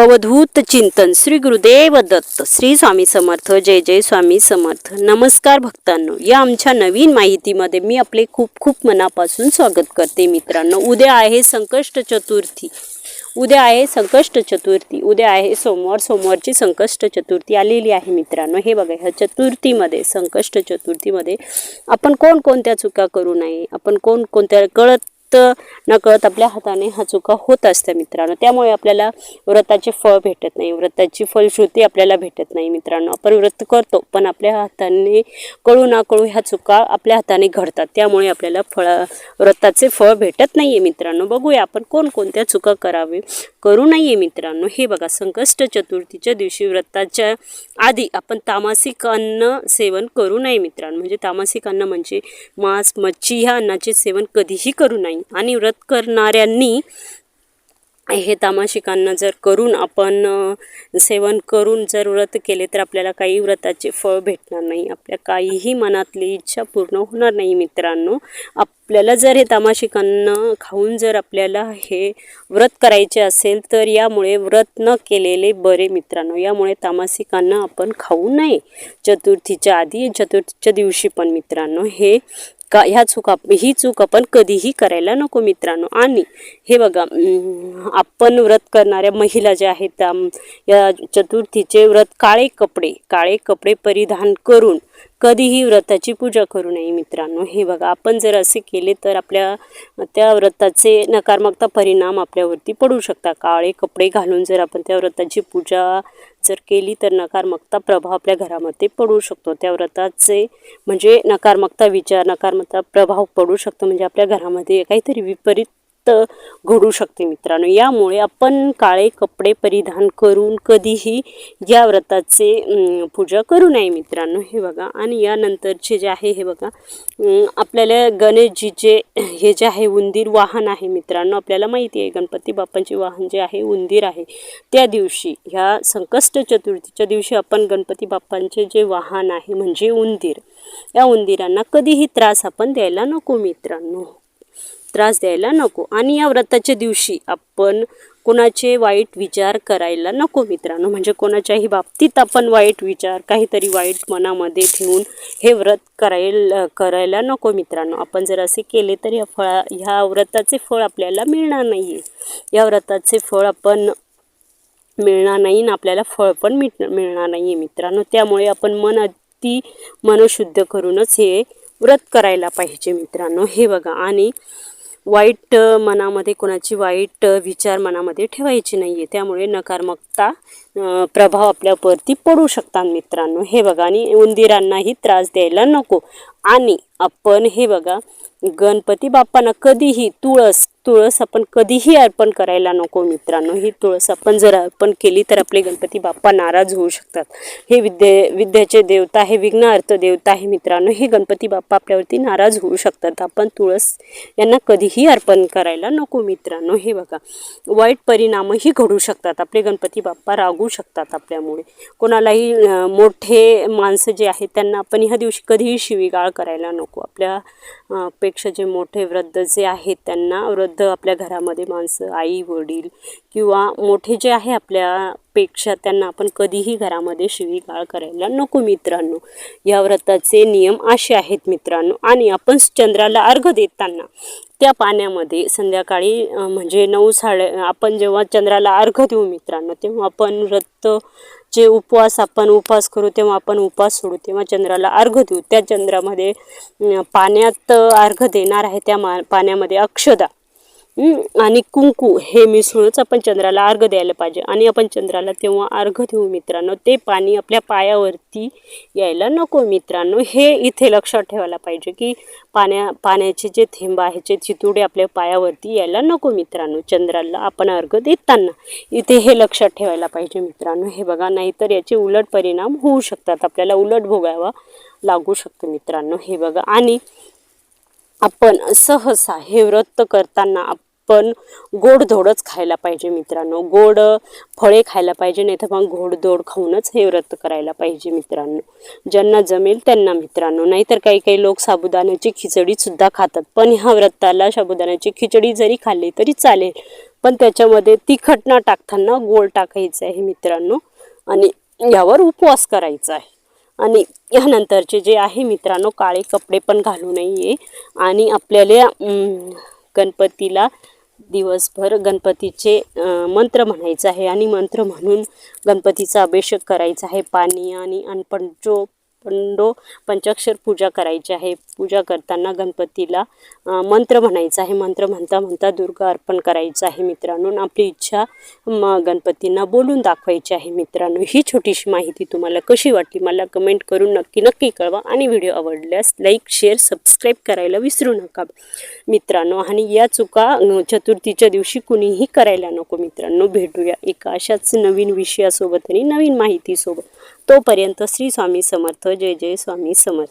अवधूत चिंतन श्री गुरुदेव दत्त श्री स्वामी समर्थ जय जय स्वामी समर्थ। नमस्कार भक्तांनो, या आमच्या नवीन माहितीमध्ये मी आपले खूप खूप मनापासून स्वागत करते मित्रांनो। उद्या आहे संकष्ट चतुर्थी, उद्या आहे सोमवारची संकष्ट चतुर्थी आलेली आहे मित्रांनो। हे बघा, ह्या चतुर्थीमध्ये संकष्ट चतुर्थीमध्ये आपण कोणकोणत्या चुका करू नये, आपण कोणकोणत्या कळत नकळत आपल्या हाताने ह्या चुका होत असतात मित्रांनो। त्यामुळे आपल्याला व्रताचे फळ भेटत नाही, व्रताची फलश्रुती आपल्याला भेटत नाही मित्रांनो। आपण व्रत करतो पण आपल्या हाताने कळू ना कळू ह्या चुका आपल्या हाताने घडतात, त्यामुळे आपल्याला व्रताचे फळ भेटत नाहीये मित्रांनो। बघूया आपण कोणकोणत्या चुका करू नये मित्रांनो। हे बघा, संकष्ट चतुर्थीच्या दिवशी व्रताच्या आधी आपण तामसिक अन्न सेवन करू नये मित्रांनो। म्हणजे तामसिक अन्न म्हणजे मांस मच्छी ह्या अन्नाचे सेवन कधीही करू नये। आणि व्रत करणाऱ्यांनी हे तामसिक अन्न जर करून आपण सेवन करून जर व्रत केले तर आपल्याला काही व्रताचे फळ भेटणार नाही, आपल्या काहीही मनातली इच्छा पूर्ण होणार नाही मित्रांनो। आपल्याला जर हे तामसिक अन्न खाऊन जर आपल्याला हे व्रत करायचे असेल तर यामुळे व्रत न केलेले बरे मित्रांनो। यामुळे तामसिक अन्न आपण खाऊ नये चतुर्थीच्या आधी, चतुर्थीच्या दिवशी पण मित्रांनो। ही चूक आपण कधीही करायला नको मित्रांनो। आणि हे बघा, आपण व्रत करणाऱ्या महिला ज्या आहेत या चतुर्थीचे व्रत काळे कपडे परिधान करून कधीही व्रताची पूजा करू नये मित्रांनो। हे बघा, आपण जर असे केले तर आपल्या त्या व्रताचे नकारात्मक परिणाम आपल्यावरती पडू शकतात। काळे कपडे घालून जर आपण त्या व्रताची पूजा जर केली तर नकारात्मक प्रभाव आपल्या घरामध्ये पडू शकतो। त्या व्रताचे म्हणजे नकारात्मक विचार, नकारात्मक प्रभाव पडू शकतो, म्हणजे आपल्या घरामध्ये काहीतरी विपरीत घडू शकते मित्रांनो। यामुळे आपण काळे कपडे परिधान करून कधीही या व्रताचे पूजा करू नये मित्रांनो। हे बघा, आणि यानंतरचे जे आहे हे बघा, आपल्याला गणेशजीचे हे जे आहे उंदीर वाहन आहे मित्रांनो। आपल्याला माहिती आहे गणपती बाप्पांचे वाहन जे आहे उंदीर आहे। त्या दिवशी ह्या संकष्ट चतुर्थीच्या दिवशी आपण गणपती बाप्पांचे जे वाहन आहे म्हणजे उंदीर, या उंदिरांना कधीही त्रास आपण द्यायला नको मित्रांनो, आणि या व्रताच्या दिवशी आपण कोणाचे वाईट विचार करायला नको मित्रांनो। म्हणजे कोणाच्याही बाबतीत आपण वाईट विचार, काहीतरी वाईट मनामध्ये ठेवून हे व्रत करायला नको मित्रांनो। आपण जर असे केले तर ह्या व्रताचे फळ आपल्याला मिळणार नाहीये, या व्रताचे फळ आपण मिळणार नाही ना आपल्याला फळ पण मिळणार नाहीये मित्रांनो। त्यामुळे आपण मनशुद्ध करूनच हे व्रत करायला पाहिजे मित्रांनो। हे बघा, आणि वाईट मनामध्ये कोणाची वाईट विचार मनामध्ये ठेवायचे नाहीये, त्यामुळे नकारात्मकता प्रभाव आपल्यावरती पडू शकतात मित्रांनो। हे बघा, आणि उंदिरांनाही त्रास द्यायला नको। आणि आपण हे बघा, गणपती बाप्पांना कधीही तुळस आपण कधीही अर्पण करायला नको मित्रांनो। ही तुळस आपण जर अर्पण केली तर आपले गणपती बाप्पा नाराज होऊ शकतात। हे विद्येचे देवता आहे, विघ्नहर्ता देवता आहे मित्रांनो। हे गणपती बाप्पा आपल्यावरती नाराज होऊ शकतात, आपण तुळस यांना कधीही अर्पण करायला नको मित्रांनो। हे बघा, वाईट परिणामही घडू शकतात, आपले गणपती बाप्पा रागू शकतात आपल्यामुळे। कोणालाही मोठे माणसं जे आहेत त्यांना आपण ह्या दिवशी कधीही शिवीगाळ करायला नको। आपल्या पेक्षा जे मोठे वृद्ध जे आहेत त्यांना, वृद्ध आपल्या घरामध्ये माणसं, आई वडील किंवा मोठे जे आहे आपल्यापेक्षा, त्यांना आपण कधीही घरामध्ये शिवीगाळ करायला नको मित्रांनो। या व्रताचे नियम असे आहेत मित्रांनो। आणि आपण चंद्राला अर्घ्य देताना त्या पाण्यामध्ये संध्याकाळी म्हणजे आपण जेव्हा चंद्राला अर्घ्य देऊ मित्रांनो, तेव्हा आपण जे उपवास करू तेव्हा आपण उपवास सोडू, तेव्हा चंद्राला अर्घ्य देऊ। त्या चंद्रामध्ये पाण्यात अर्घ्य देणार आहे, त्या पाण्यामध्ये अक्षदा आणि कुंकू हे मिसळूनच आपण चंद्राला अर्घ्य द्यायला पाहिजे। आणि आपण चंद्राला तेव्हा अर्घ्य देऊ मित्रांनो, ते पाणी आपल्या पायावरती यायला नको मित्रांनो। हे इथे लक्षात ठेवायला पाहिजे की पाण्याचे जे थेंब आहे, जे चितुडे आपल्या पायावरती यायला नको मित्रांनो, चंद्राला आपण अर्घ्य देताना इथे हे लक्षात ठेवायला पाहिजे मित्रांनो। हे बघा, नाहीतर याचे उलट परिणाम होऊ शकतात, आपल्याला उलट भोगावा लागू शकतो मित्रांनो। हे बघा, आणि आपण सहसा हे व्रत करताना आपण गोडधोडच खायला पाहिजे मित्रांनो, गोड फळे खायला पाहिजे, नाही तर मग गोडधोड खाऊनच हे व्रत करायला पाहिजे मित्रांनो, ज्यांना जमेल त्यांना मित्रांनो। नाहीतर काही लोक साबुदाण्याची खिचडी सुद्धा खातात, पण ह्या व्रताला साबुदाण्याची खिचडी जरी खाल्ली तरी चालेल, पण त्याच्यामध्ये तिखट न टाकताना गोड टाकायचं आहे मित्रांनो आणि यावर उपवास करायचा आहे. आणि यानंतरचे जे आहे मित्रांनो काळे कपडे पण घालू नये आणि आपल्याला गणपतीला दिवसभर गणपतीचे मंत्र म्हणायचं आहे आणि मंत्र म्हणून गणपतीचा अभिषेक करायचा आहे पाणी आणि पंचाक्षर पूजा करायची आहे. पूजा करताना गणपतीला मंत्र म्हणायचा आहे. मंत्र म्हणता म्हणता दुर्गा अर्पण करायचं आहे मित्रांनो. आपली इच्छा गणपतींना बोलून दाखवायची आहे मित्रांनो. ही छोटीशी माहिती तुम्हाला कशी वाटली मला कमेंट करून नक्की कळवा आणि व्हिडिओ आवडल्यास लाईक शेअर सबस्क्राईब करायला विसरू नका मित्रांनो. आणि या चुका चतुर्थीच्या दिवशी कुणीही करायला नको मित्रांनो. भेटूया एका अशाच नवीन विषयासोबत आणि नवीन माहितीसोबत. तोपर्यंत श्री स्वामी समर्थ. जय जय स्वामी समर्थ.